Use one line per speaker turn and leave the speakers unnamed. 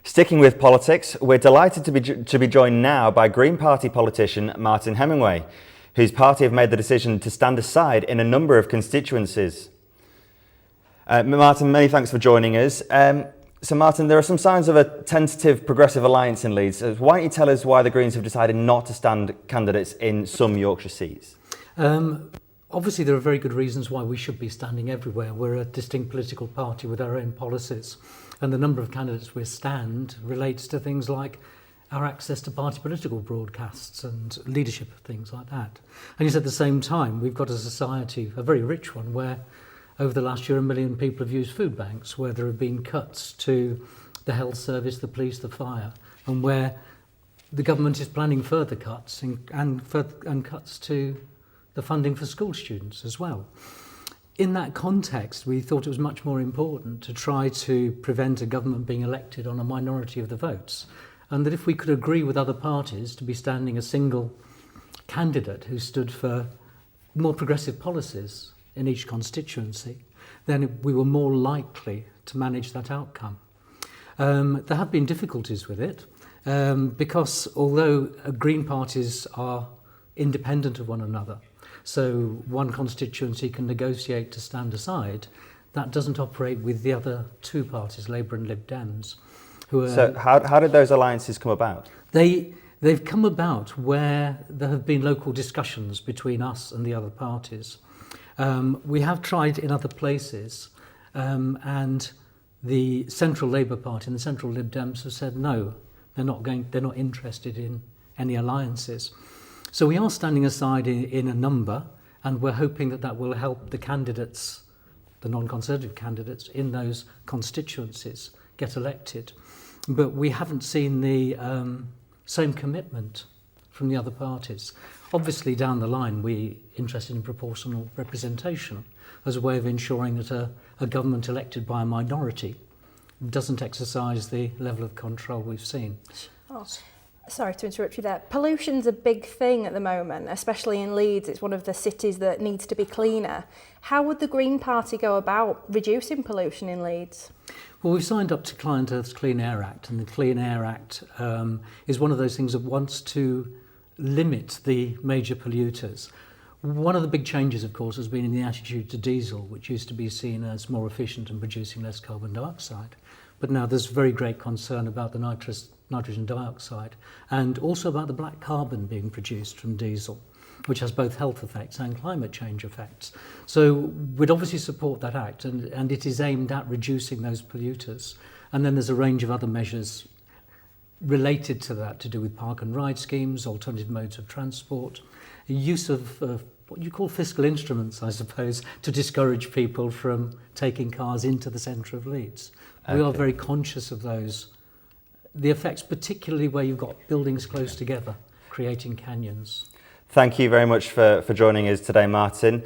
Sticking with politics, we're delighted to be joined now by Green Party politician Martin Hemingway, whose party have made the decision to stand aside in a number of constituencies. Martin, many thanks for joining us. So Martin, there are some signs of a tentative progressive alliance in Leeds. Why don't you tell us why the Greens have decided not to stand candidates in some Yorkshire seats?
Obviously, there are very good reasons why we should be standing everywhere. We're a distinct political party with our own policies. And the number of candidates we stand relates to things like our access to party political broadcasts and leadership, things like that. And yet at the same time, we've got a society, a very rich one, where over the last year, 1 million people have used food banks, where there have been cuts to the health service, the police, the fire, and where the government is planning further cuts and cuts to the funding for school students as well. In that context, we thought it was much more important to try to prevent a government being elected on a minority of the votes, and that if we could agree with other parties to be standing a single candidate who stood for more progressive policies in each constituency, then we were more likely to manage that outcome. There have been difficulties with it, because although Green parties are independent of one another, so one constituency can negotiate to stand aside, that doesn't operate with the other two parties, Labour and Lib Dems.
So how did those alliances come about?
They've come about where there have been local discussions between us and the other parties. We have tried in other places, and the Central Labour Party and the Central Lib Dems have said no, they're not interested in any alliances. So we are standing aside in a number, and we're hoping that that will help the candidates, the non-Conservative candidates in those constituencies, get elected. But we haven't seen the same commitment from the other parties. Obviously, down the line, we're interested in proportional representation as a way of ensuring that a government elected by a minority doesn't exercise the level of control we've seen.
Oh. Sorry to interrupt you there. Pollution's a big thing at the moment, especially in Leeds. It's one of the cities that needs to be cleaner. How would the Green Party go about reducing pollution in Leeds?
Well, we've signed up to Client Earth's Clean Air Act, and the Clean Air Act is one of those things that wants to limit the major polluters. One of the big changes, of course, has been in the attitude to diesel, which used to be seen as more efficient and producing less carbon dioxide. But now there's very great concern about the nitrogen dioxide and also about the black carbon being produced from diesel, which has both health effects and climate change effects. So we'd obviously support that act, and it is aimed at reducing those polluters. And then there's a range of other measures related to that, to do with park and ride schemes, alternative modes of transport, use of what you call fiscal instruments, I suppose, to discourage people from taking cars into the centre of Leeds. Okay. We are very conscious of those. The effects, particularly where you've got buildings close together, creating canyons.
Thank you very much for joining us today, Martin.